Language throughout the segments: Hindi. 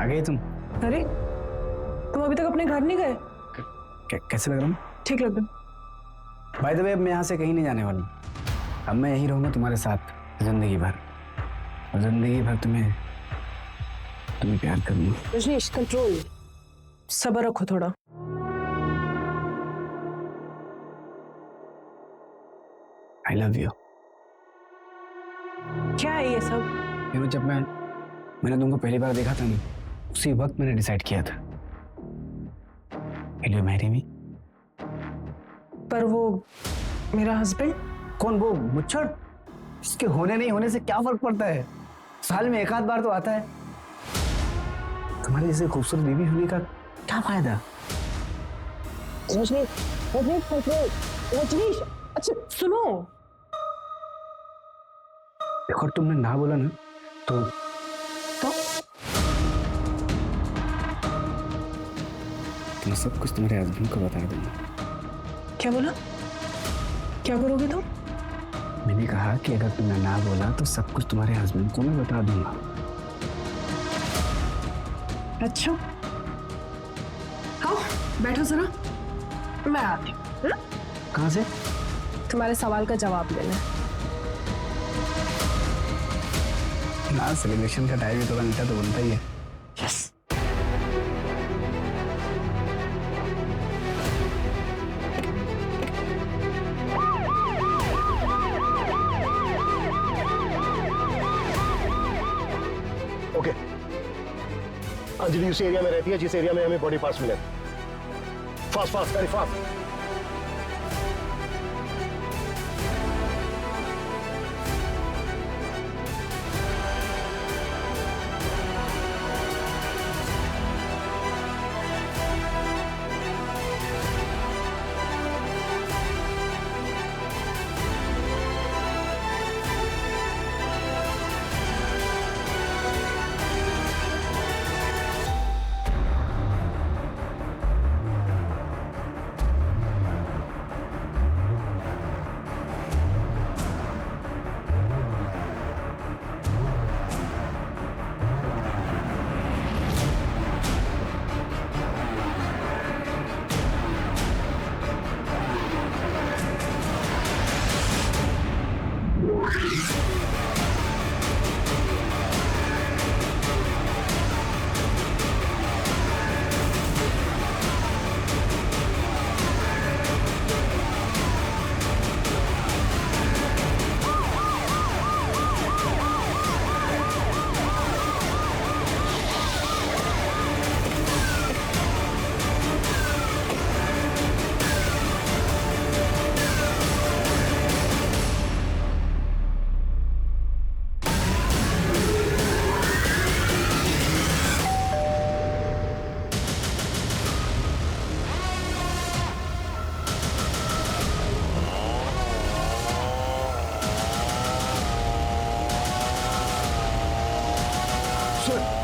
आ गए तुम? अरे तुम अभी तक अपने घर नहीं गए? कैसे लग रहा हूँ? ठीक लग रहा। बाय द वे, अब मैं यहाँ से कहीं नहीं जाने वाला हूँ। अब मैं यहीं रहूंगा तुम्हारे साथ जिंदगी भर, और जिंदगी भर तुम्हें प्यार करूंगा। रजनीश कंट्रोल, सब्र रखो थोड़ा। I love you. क्या है ये सब? जब मैंने तुमको पहली बार देखा था ना, उसी वक्त मैंने डिसाइड किया था, विल यू मैरी मी? पर वो मेरा हस्बैंड। कौन वो मुच्छड़? इसके होने नहीं होने से क्या फर्क पड़ता है? साल में एक आध बार तो आता है। तुम्हारी जैसे खूबसूरत बीवी होने का क्या फायदा? रजनीश अच्छा सुनो। देखो, तुमने ना बोला ना तो मैं सब कुछ तुम्हारे हस्बैंड को बता दूंगा। क्या बोला? क्या करोगे तुम? मैंने कहा कि अगर तुमने ना बोला तो सब कुछ तुम्हारे हस्बैंड को मैं बता दूंगा। अच्छा आओ बैठो जरा, मैं आती हूँ। कहाँ से? तुम्हारे सवाल का जवाब लेना। ना, सेलिब्रेशन का टाइम है तो घंटा तो बनता ही है। यस। ओके, अंजलि उसी एरिया में रहती है जिस एरिया में हमें बॉडी पार्ट्स मिले। Fast fast very fast.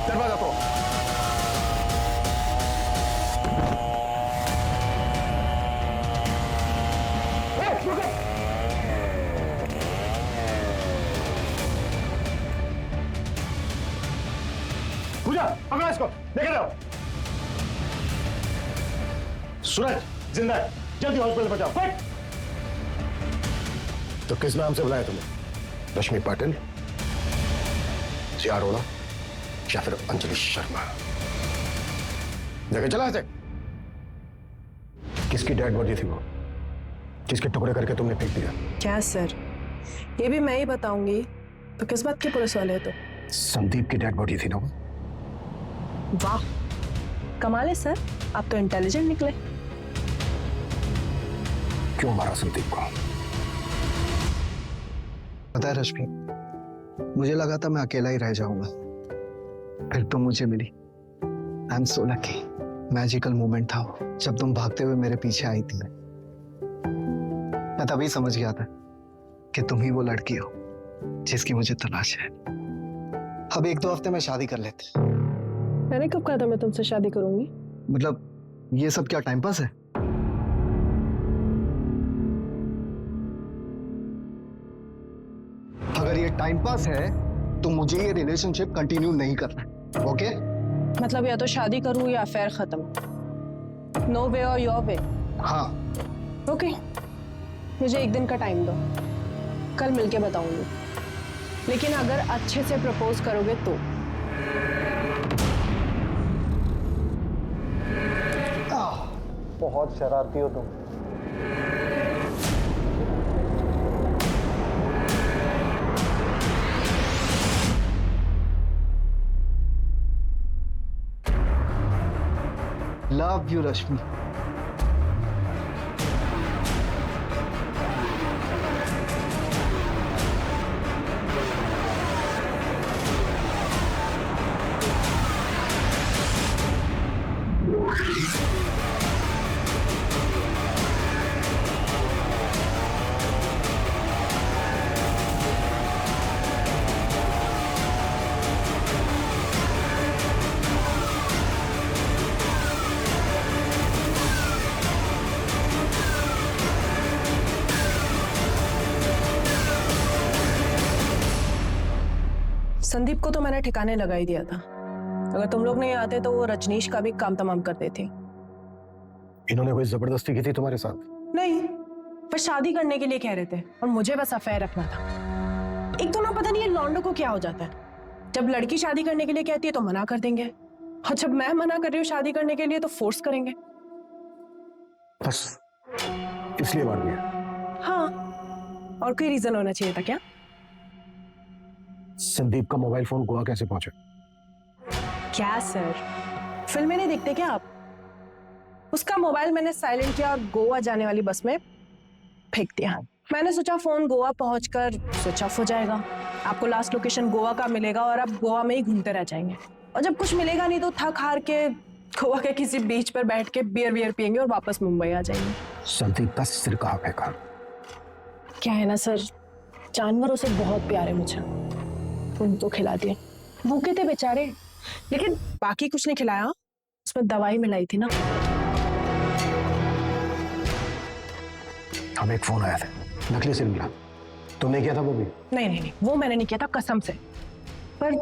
दरवाजा तो पूजा, पकड़ो इसको, देखे रहो। सूरज जिंदा है, जल्दी हॉस्पिटल पहुंचाओ। क्विक। तो किस नाम से बुलाया तुम्हें? रश्मि पाटिल, जिया अरोड़ा या फिर अंजलि शर्मा? देखे चला ऐसे। किसकी डेड बॉडी थी वो, जिसके टुकड़े करके तुमने फेंक दिया? क्या सर, ये भी मैं ही बताऊंगी तो किस बात के पुलिस वाले हो? तो संदीप की डेड बॉडी थी ना वो? वाह कमाल है सर, आप तो इंटेलिजेंट निकले। क्यों मारा संदीप को? पता है रश्मि, मुझे लगा था मैं अकेला ही रह जाऊंगा, फिर तुम मुझे मिली। I am so lucky. Magical moment था वो, जब तुम भागते हुए मेरे पीछे आई थी। मैं तभी समझ गया था कि तुम ही वो लड़की हो जिसकी मुझे तलाश है। अब 1-2 हफ्ते में शादी कर लेते। मैंने कब कहा था मैं तुमसे शादी करूंगी? मतलब ये सब क्या टाइम पास है? अगर ये टाइम पास है तो मुझे ये रिलेशनशिप कंटिन्यू नहीं करना, ओके? मतलब या तो शादी करूं या अफेयर खत्म। नो वे और योर वे। हाँ। ओके, मुझे एक दिन का टाइम दो, कल मिलके बताऊंगी। लेकिन अगर अच्छे से प्रपोज करोगे तो। बहुत शरारती हो तुम। लव यू रश्मि। संदीप को तो मैंने ठिकाने लगा ही दिया था। अगर तुम लोग नहीं आते तो वो रजनीश का भी काम तमाम कर देते। इन्होंने कोई जबरदस्ती की थी तुम्हारे साथ? नहीं, पर शादी करने के लिए कह रहे थे और मुझे बस अफेयर रखना था। एक तो ना पता नहीं ये लौंडों को क्या हो जाता है, जब लड़की शादी करने के लिए कहती है तो मना कर देंगे, और जब मैं मना कर रही हूँ शादी करने के लिए तो फोर्स करेंगे। बस इसलिए मार दिया? हाँ, और कोई रीजन होना चाहिए था क्या? संदीप का मोबाइल फोन गोवा कैसे पहुंचा? क्या सर, फिल्में नहीं देखते क्या आप? उसका मोबाइल मैंने साइलेंट किया और गोवा जाने वाली बस में फेंक दिया। मैंने सोचा फोन गोवा पहुंचकर स्विच ऑफ हो जाएगा, आपको लास्ट लोकेशन गोवा का मिलेगा और आप गोवा में ही घूमते रह जाएंगे, और जब कुछ मिलेगा नहीं तो थक हार के गोवा के किसी बीच पर बैठ के बियर पियेंगे और वापस मुंबई आ जाएंगे। संदीप का सिर कहाँ फेंका? क्या है ना सर, जानवरों से बहुत प्यार है मुझे, उनको खिला दिया। भूखे थे बेचारे, लेकिन बाकी कुछ नहीं खिलाया, उसमें दवाई मिलाई थी ना। हमें एक फोन आया था, नकली सिर मिला। तुमने किया था वो भी? नहीं, वो मैंने नहीं किया था कसम से, पर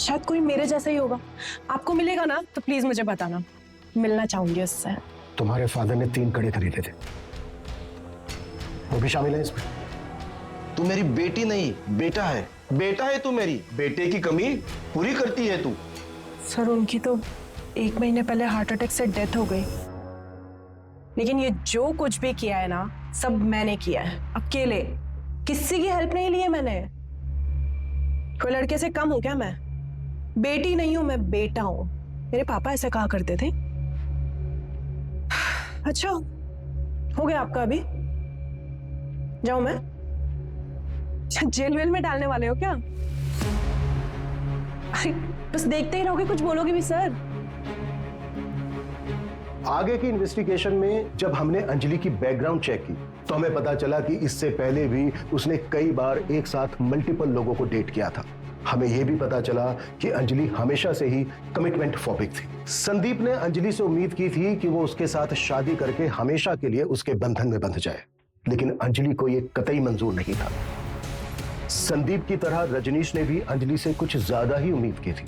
शायद कोई मेरे जैसा ही होगा। आपको मिलेगा ना तो प्लीज मुझे बताना, मिलना चाहूंगी उससे। तुम्हारे फादर ने 3 कड़े खरीदे थे, वो भी शामिल है इसमें? तू मेरी बेटी नहीं बेटा है, बेटा है तू, मेरी बेटे की कमी पूरी करती है तू। सर उनकी तो 1 महीने पहले हार्ट अटैक से डेथ हो गई, लेकिन ये जो कुछ भी किया है ना सब मैंने किया है, अकेले, किसी की हेल्प नहीं ली है मैंने। कोई लड़के से कम हूं क्या मैं? बेटी नहीं हूं मैं, बेटा हूं। मेरे पापा ऐसे कहा करते थे। अच्छा हो गया आपका, अभी जाऊं मैं? जेल वेल में डालने वाले हो क्या? अरे बस देखते ही रहोगे, कुछ बोलोगे भी सर? आगे की इन्वेस्टिगेशन में जब हमने अंजलि की बैकग्राउंड चेक की तो हमें पता चला कि इससे पहले भी उसने कई बार एक साथ मल्टीपल लोगों को डेट किया था। हमें यह भी पता चला कि अंजलि हमेशा से ही कमिटमेंट फोबिक थी। संदीप ने अंजलि से उम्मीद की थी कि वो उसके साथ शादी करके हमेशा के लिए उसके बंधन में बंध जाए, लेकिन अंजलि को यह कतई मंजूर नहीं था। संदीप की तरह रजनीश ने भी अंजलि से कुछ ज्यादा ही उम्मीद की थी।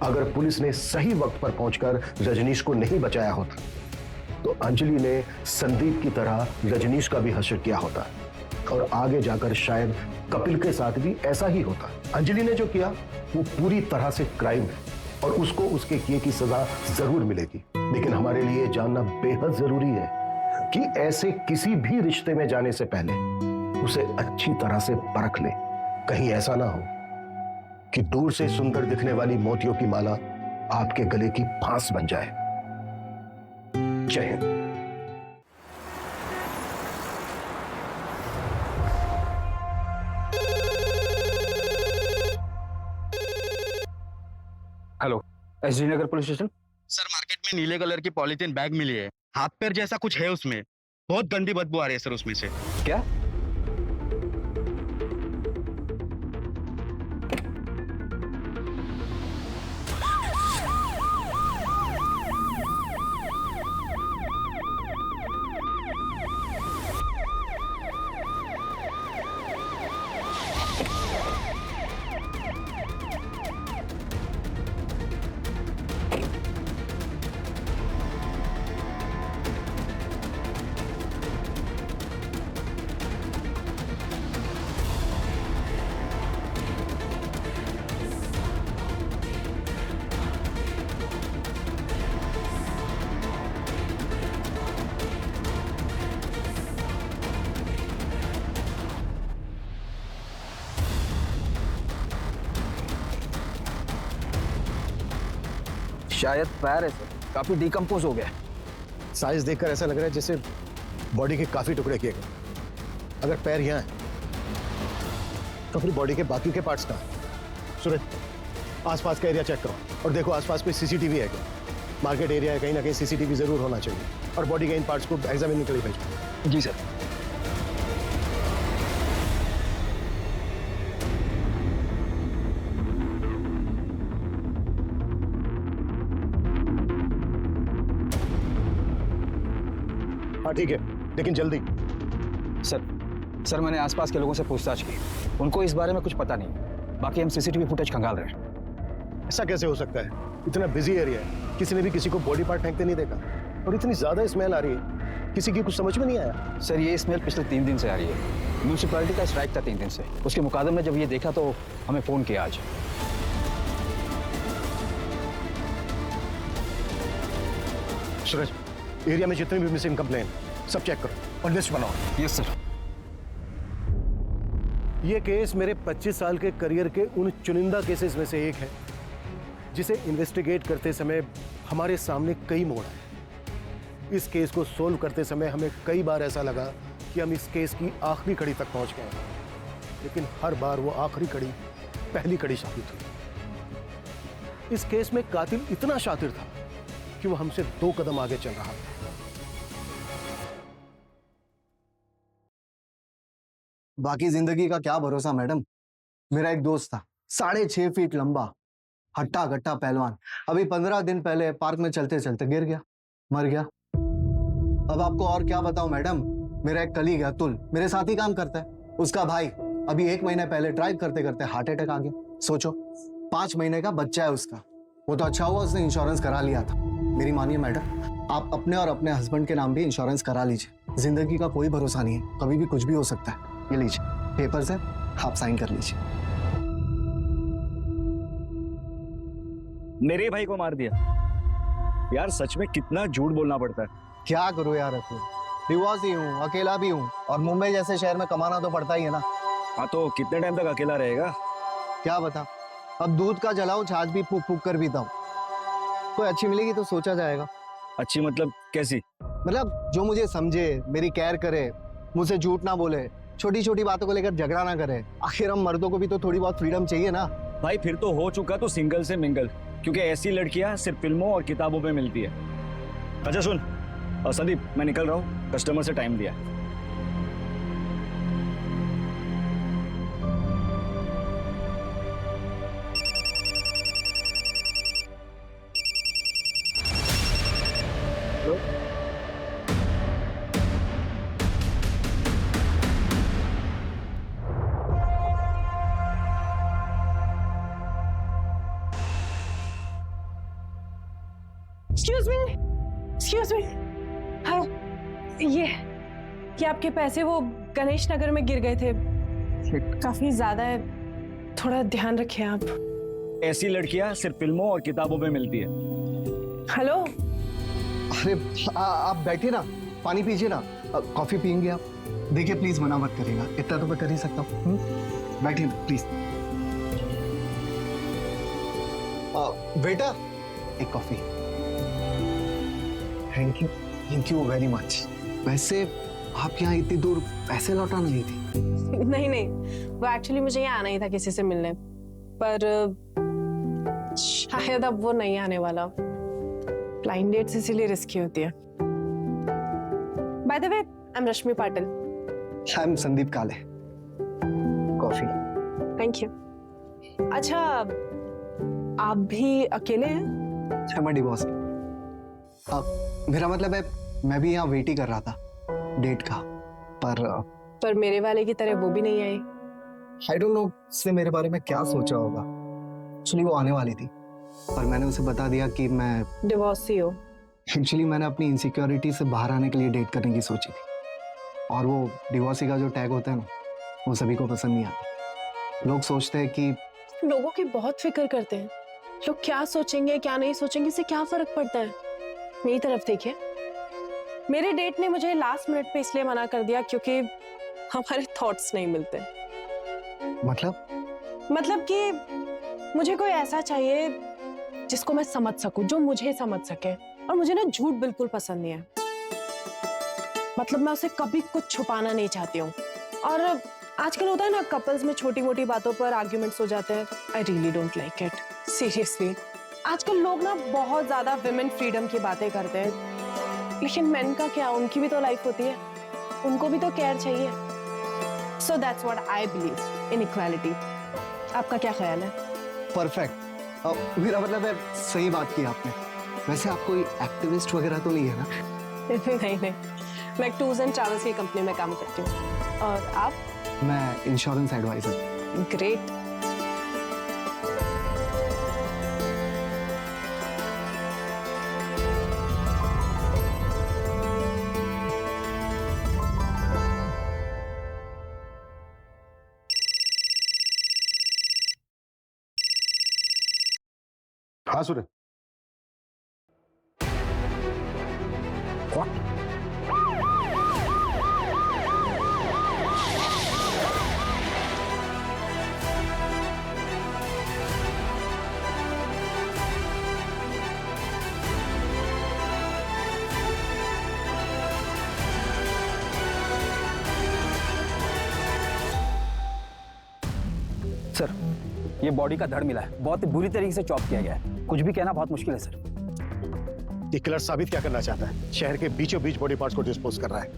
अगर पुलिस ने सही वक्त पर पहुंचकर रजनीश को नहीं बचाया होता तो अंजलि ने संदीप की तरह रजनीश का भी हश्र किया होता, और आगे जाकर शायद कपिल के साथ भी ऐसा ही होता। अंजलि ने जो किया वो पूरी तरह से क्राइम है और उसको उसके किए की सजा जरूर मिलेगी। लेकिन हमारे लिए जानना बेहद जरूरी है कि ऐसे किसी भी रिश्ते में जाने से पहले उसे अच्छी तरह से परख ले। कहीं ऐसा ना हो कि दूर से सुंदर दिखने वाली मोतियों की माला आपके गले की फांस बन जाए। जय हिंद। हेलो, एसडी नगर पुलिस स्टेशन। सर मार्केट में नीले कलर की पॉलीथीन बैग मिली है, हाथ पैर जैसा कुछ है उसमें, बहुत गंदी बदबू आ रही है सर उसमें से। क्या? शायद पैर है सर, काफी डिकम्पोज हो गया। साइज देखकर ऐसा लग रहा है जैसे बॉडी के काफी टुकड़े किए गए। अगर पैर यहाँ है तो फिर बॉडी के बाकी के पार्ट्स कहाँ हैं? सूरज, आसपास का एरिया चेक करो और देखो आसपास कोई सीसीटीवी है क्या। मार्केट एरिया है, कहीं ना कहीं सीसीटीवी जरूर होना चाहिए। और बॉडी के इन पार्ट्स को एग्जामिन के लिए भेजो। जी सर। हाँ ठीक है, लेकिन जल्दी। सर मैंने आसपास के लोगों से पूछताछ की, उनको इस बारे में कुछ पता नहीं। बाकी हम सीसीटीवी फुटेज खंगाल रहे हैं। ऐसा कैसे हो सकता है? इतना बिजी एरिया है, किसी ने भी किसी को बॉडी पार्ट फेंकते नहीं देखा। और इतनी ज्यादा स्मेल आ रही है, किसी की कुछ समझ में नहीं आया। सर ये स्मेल पिछले 3 दिन से आ रही है। म्यूनिसिपैलिटी का स्ट्राइक था 3 दिन से। उसके मुकादमे में जब ये देखा तो हमें फोन किया आज। सूरज, एरिया में जितने भी मिसिंग कंप्लेन सब चेक करो और लिस्ट बनाओ। Yes sir. ये केस मेरे 25 साल के करियर के उन चुनिंदा केसेस में से एक है जिसे इन्वेस्टिगेट करते समय हमारे सामने कई मोड़ आए। इस केस को सोल्व करते समय हमें कई बार ऐसा लगा कि हम इस केस की आखिरी कड़ी तक पहुंच गए, लेकिन हर बार वो आखिरी कड़ी पहली कड़ी साबित हुई। इस केस में कातिल इतना शातिर था कि वो हमसे 2 कदम आगे चल रहा था। बाकी जिंदगी का क्या भरोसा मैडम। मेरा एक दोस्त था, 6.5 फीट लंबा, हट्टा गट्टा पहलवान। अभी 15 दिन पहले पार्क में चलते चलते गिर गया, मर गया। अब आपको और क्या बताऊं मैडम। मेरा एक कलीग है अतुल, मेरे साथ ही काम करता है। उसका भाई अभी 1 महीने पहले ड्राइव करते करते हार्ट अटैक आ गया। सोचो, 5 महीने का बच्चा है उसका। वो तो अच्छा हुआ उसने इंश्योरेंस करा लिया था। मेरी मानिए मैडम, आप अपने और अपने हस्बैंड के नाम भी इंश्योरेंस करा लीजिए। जिंदगी का कोई भरोसा नहीं है, कभी भी कुछ भी हो सकता है। ये लीजिए पेपर्स है, आप साइन कर लीजिए। मेरे भाई को मार दिया यार, सच में कितना झूठ बोलना पड़ता है। क्या करूं यार अतुल, डिवोर्स ही हूँ, अकेला भी हूँ, और मुंबई जैसे शहर में कमाना तो पड़ता ही है ना। हाँ तो कितने टाइम तक अकेला रहेगा? क्या बता, अब दूध का जलाऊं, छाछ भी फूक फूक कर पीता हूँ। कोई अच्छी मिलेगी तो सोचा जाएगा। अच्छी मतलब कैसी? मतलब जो मुझे समझे, मेरी केयर करे, मुझसे झूठ ना बोले, छोटी छोटी बातों को लेकर झगड़ा ना करे। आखिर हम मर्दों को भी तो थोड़ी बहुत फ्रीडम चाहिए ना। भाई फिर तो हो चुका तो सिंगल से मिंगल, क्योंकि ऐसी लड़कियां सिर्फ फिल्मों और किताबों में मिलती है। अच्छा सुन संदीप, मैं निकल रहा हूँ, कस्टमर से टाइम दिया है। Excuse me. हाँ, ये आपके पैसे वो गणेश नगर में गिर गए थे, काफी ज्यादा है, थोड़ा ध्यान रखिए आप। ऐसी लड़कियां सिर्फ फिल्मों और किताबों में मिलती है। हेलो। अरे आप बैठिए ना, पानी पीजिए ना, कॉफी पियेंगे आप? देखिए प्लीज मना मत करिएगा, इतना तो मैं कर ही सकता हूँ। बैठिए ना प्लीज। बेटा एक coffee. Thank you very much. वैसे आप यहाँ इतनी दूर पैसे लौटाने गई थी? नहीं, वो एक्चुअली मुझे यहाँ आना ही था किसी से मिलने, पर शायद अब वो नहीं आने वाला। ब्लाइंड डेट्स इसीलिए रिस्की होती है। By the way, I am Rashmi Patil. I am Sandeep काले। कॉफी। Thank you. अच्छा, आप भी अकेले हैं? मैं डिवोर्स। मेरा मतलब है मैं भी यहाँ वेट ही कर रहा था डेट का, पर मेरे वाले की तरह वो भी नहीं आई। आई डोंट नो उसने मेरे बारे में क्या सोचा होगा। एक्चुअली वो आने वाली थी, पर मैंने उसे बता दिया कि मैं डिवोर्स ही हो। एक्चुअली मैंने अपनी इनसिक्योरिटी से बाहर आने के लिए डेट करने की सोची थी, और वो डिवोर्सी का जो टैग होता है ना, वो सभी को पसंद नहीं आता। लोग सोचते हैं कि लोगों की बहुत फिक्र करते हैं, लोग क्या सोचेंगे क्या नहीं सोचेंगे, इससे क्या फर्क पड़ता है। मेरी तरफ देखिए, मेरे डेट ने मुझे लास्ट मिनट पे इसलिए मना कर दिया क्योंकि हमारे थॉट्स नहीं मिलते। मतलब कि मुझे कोई ऐसा चाहिए जिसको मैं समझ सकूं, जो मुझे समझ सके। और मुझे ना झूठ बिल्कुल पसंद नहीं है। मतलब मैं उसे कभी कुछ छुपाना नहीं चाहती हूँ। और आजकल होता है ना, कपल्स में छोटी मोटी बातों पर आर्ग्यूमेंट्स हो जाते हैं। I really don't like it, seriously. आजकल लोग ना बहुत ज्यादा विमेन फ्रीडम की बातें करते हैं, लेकिन मेन का क्या, उनकी भी तो लाइफ होती है, उनको भी तो केयर चाहिए। So that's what I believe in equality. आपका क्या ख्याल है? परफेक्ट। मेरा मतलब है, सही बात की आपने। वैसे आप कोई एक्टिविस्ट वगैरह तो नहीं है ना? नहीं नहीं, मैं टूर्स एंड ट्रैवल्स की कंपनी में काम करती हूँ। और आप? मैं इंश्योरेंस एडवाइजर। ग्रेट। हाँ सूरज। सर, ये बॉडी का धड़ मिला है, बहुत बुरी तरीके से चॉप किया गया है। कुछ भी कहना बहुत मुश्किल है सर। ये किलर साबित क्या करना चाहता है? शहर के बीचों बीच बॉडी पार्ट्स को डिस्पोज कर रहा है।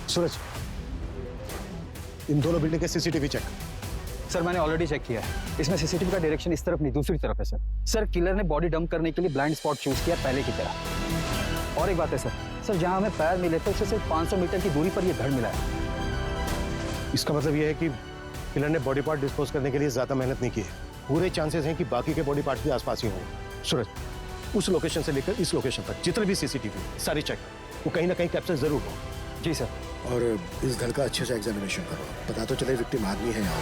सूरज, इन दोनों बिल्डिंग के सीसीटीवी चेक। सर मैंने ऑलरेडी चेक किया है, इसमें सीसीटीवी का डायरेक्शन इस तरफ नहीं, दूसरी तरफ है सर। किलर ने बॉडी डंप करने के लिए ब्लाइंड स्पॉट चूज किया पहले की तरह। और एक बात है सर, जहां हमें पैर मिले थे उससे सिर्फ 500 मीटर की दूरी पर यह धड़ मिला है। इसका मतलब यह है कि किलर ने बॉडी पार्ट डिस्पोज करने के लिए ज्यादा मेहनत नहीं की है। पूरे चांसेस हैं कि बाकी के बॉडी पार्ट भी आसपास ही होंगे। सूरज, उस लोकेशन से लेकर इस लोकेशन तक जितने भी सीसीटीवी सारी चेक, वो कहीं ना कहीं कैप्चर जरूर हो। जी सर। और इस घर का अच्छे से एग्जामिनेशन करो, पता तो चले विक्टिम आदमी है यहाँ।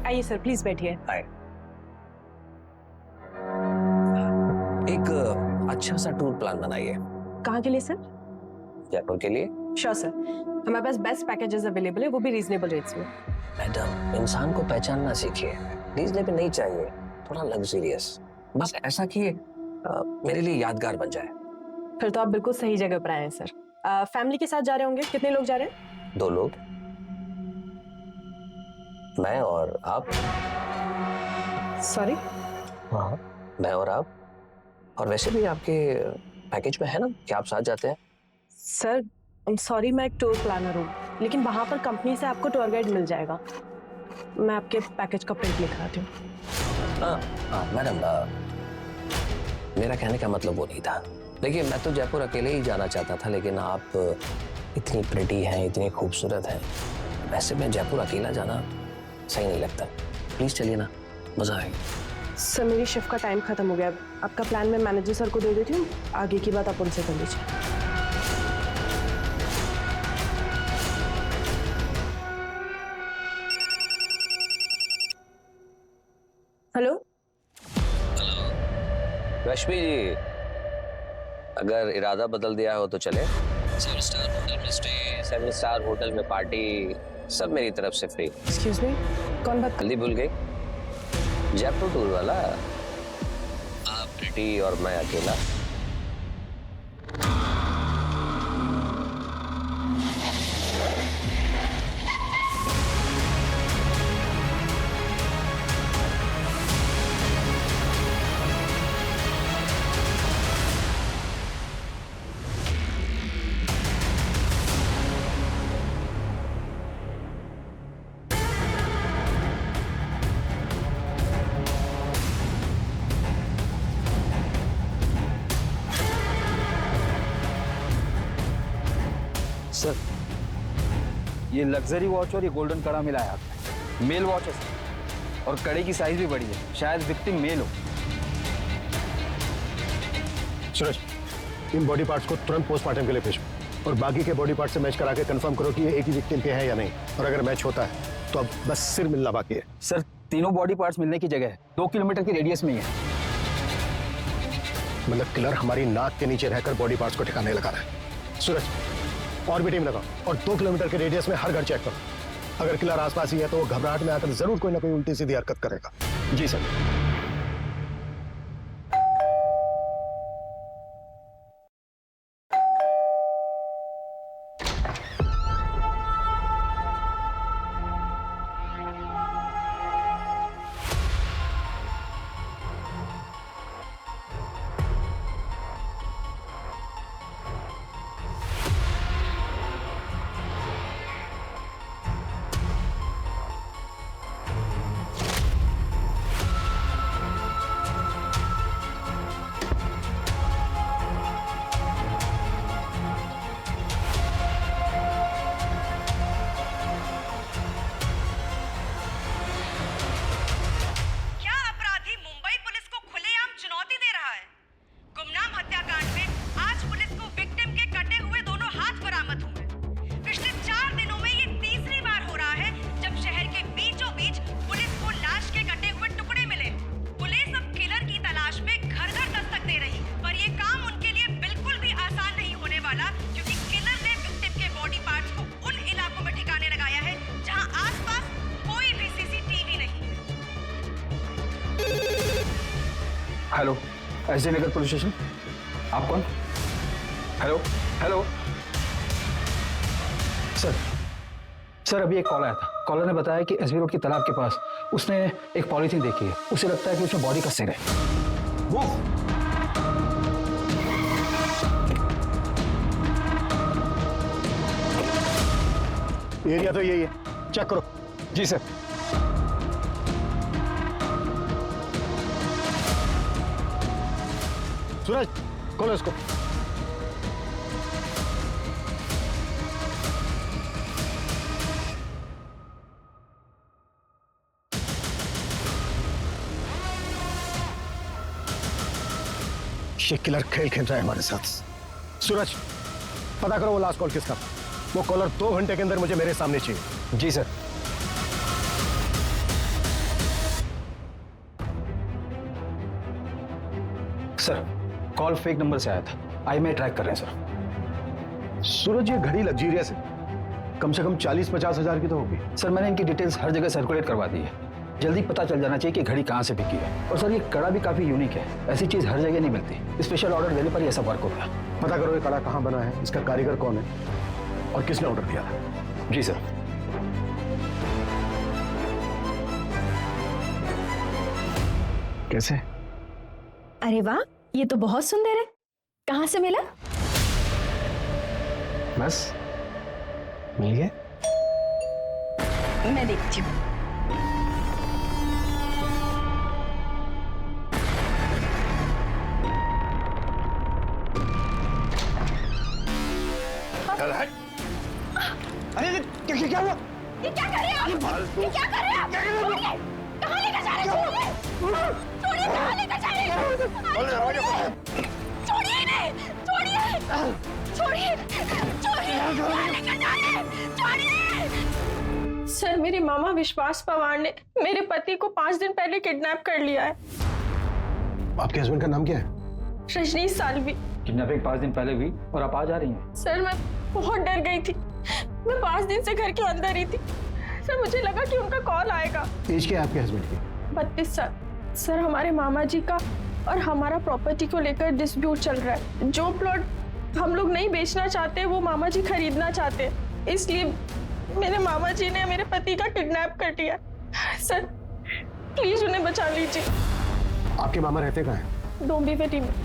आइए सर, प्लीज बैठिए। एक अच्छा सा टूर प्लान बनाइए। कहाँ के लिए सर? जयपुर के लिए। श्योर सर, हमारे पास बेस्ट पैकेजेस अवेलेबल है, वो भी रीजनेबल रेट्स में। मैडम, इंसान को पहचानना सीखिए। रीजनेबल नहीं चाहिए, थोड़ा लग्जरियस। बस ऐसा कि मेरे लिए यादगार बन जाए। फिर तो आप बिल्कुल सही जगह पर आए हैं सर। फैमिली के साथ जा रहे होंगे? कितने लोग जा रहे हैं? 2 लोग, मैं और आप। सॉरी? हाँ, मैं और आप। और वैसे भी आपके पैकेज में है ना कि आप साथ जाते हैं। सर सॉरी, मैं एक टूर प्लानर हूँ, लेकिन वहाँ पर कंपनी से आपको टूर गाइड मिल जाएगा। मैं आपके पैकेज का प्रिंट लिखवाती हूँ। हाँ मैडम, मेरा कहने का मतलब वो नहीं था। देखिए, मैं तो जयपुर अकेले ही जाना चाहता था, लेकिन आप इतनी प्रिटी हैं, इतनी खूबसूरत हैं, वैसे में जयपुर अकेला जाना सही नहीं लगता। प्लीज चलिए ना, मजा आएगा। सर मेरी शिफ्ट का टाइम खत्म हो गया, आपका प्लान मैं मैनेजर सर को दे देती हूँ, आगे की बात आप उनसे कर लीजिए। हेलो। रश्मि जी, अगर इरादा बदल दिया हो तो चले। 7 स्टार होटल में स्टे, 7 स्टार होटल में पार्टी, सब मेरी तरफ से फ्री। एक्सक्यूज मी, कौन बात? जल्दी भूल गई? जयपुर टूर वाला, आप प्रिटी और मैं अकेला। सर, ये लग्जरी वॉच और ये गोल्डन कड़ा मिला है आपने। मेल वॉच है सर, और कड़े की साइज भी बड़ी है, शायद विक्टिम मेल हो। सूरज, इन बॉडी पार्ट्स को तुरंत पोस्टमार्टम के लिए भेजो और बाकी के बॉडी पार्ट से मैच करा के कंफर्म करो कि ये एक ही विक्टिम के हैं या नहीं। और अगर मैच होता है तो अब बस सिर मिलना बाकी है। सर, तीनों बॉडी पार्ट्स मिलने की जगह 2 किलोमीटर की रेडियस में ही है। मतलब किलर हमारी नाक के नीचे रहकर बॉडी पार्ट्स को ठिकाने लगा रहा है। सूरज, और भी टीम लगाओ और 2 किलोमीटर के रेडियस में हर घर चेक करो। अगर किलर आसपास ही है तो वो घबराहट में आकर जरूर कोई ना कोई उल्टी सीधी हरकत करेगा। जी सर। क्या अपराधी मुंबई पुलिस को खुलेआम चुनौती दे रहा है? गुमनाम हत्याकांड में आज पुलिस को विक्टिम के कटे हुए दोनों हाथ बरामद हुए। पिछले 4 दिनों में ये तीसरी बार हो रहा है जब शहर के बीचों बीच पुलिस को लाश के कटे हुए टुकड़े मिले। पुलिस अब किलर की तलाश में घर घर दस्तक दे रही है, पर ये काम उनके लिए बिल्कुल भी आसान नहीं होने वाला, क्योंकि किलर ने विक्टिम के बॉडी पार्ट्स को उन इलाकों में ठिकाने लगाया है जहां आसपास कोई भी सीसीटीवी नहीं है। हेलो, एसडी नगर पुलिस स्टेशन। आप कौन? हेलो हेलो सर, अभी एक कॉल आया था। कॉलर ने बताया कि एसबी रोड की तालाब के पास उसने एक पॉलीथीन देखी है। उसे लगता है कि उसमें बॉडी का सिर है। वो एरिया तो यही है, चेक करो। जी सर। सूरज, खोलो इसको। ये किलर खेल खेल रहा है हमारे साथ। सूरज, पता करो वो लास्ट कॉल किसका। वो कॉलर 2 घंटे के अंदर मुझे मेरे सामने चाहिए। जी sir. Sir, call fake number से आया था। IMEI ट्रैक कर रहे हैं सर। सूरज, ये घड़ी लग्जीरियस है, कम से कम 40-50 हजार की तो होगी। सर, मैंने इनकी डिटेल्स हर जगह सर्कुलेट करवा दी है। जल्दी पता चल जाना चाहिए कि घड़ी कहाँ से बिकी है। और सर, ये कड़ा भी काफी यूनिक है। ऐसी चीज हर जगह नहीं मिलती। स्पेशल ऑर्डर देने पर ही ऐसा वर्क होता है। पता करो ये कड़ा कहाँ बना है, इसका कारीगर कौन है और किसने ऑर्डर दिया था। जी सर। कैसे? अरे वाह, ये तो बहुत सुंदर है। कहाँ से मिला? बस मिल गया। मैं देखती हूँ। अरे क्या हुआ? ये क्या कर रहे हैं आप? ये क्या कर रहे हैं आप? छोड़िए! कहाँ लेकर जा रहे हैं? छोड़िए! कहाँ लेकर जा रहे हैं? छोड़िए इन्हें! छोड़िए! छोड़िए! छोड़िए! कहाँ लेकर जा रहे हैं? छोड़िए! सर, मेरी मामा विश्वास पवार ने मेरे पति को 5 दिन पहले किडनैप कर लिया है। आपके हस्बैंड का नाम क्या है? रजनीश सालवी। किडनैपिंग 5 दिन पहले हुई और आप आ जा रही हैं। सर, मैं बहुत डर गई थी। मैं 5 दिन से घर के अंदर ही थी। सर, मुझे लगा कि उनका कॉल आएगा। एज क्या है आपके हस्बैंड की? 32 साल। सर, हमारे मामा जी का और हमारा प्रॉपर्टी को लेकर डिस्प्यूट चल रहा है। जो प्लॉट हम लोग नहीं बेचना चाहते वो मामा जी खरीदना चाहते हैं, इसलिए मेरे मामा जी ने मेरे पति का किडनैप कर लिया। सर, प्लीज उन्हें बचा लीजिए। आपके मामा रहते कहाँ हैं? डोंबिवली में।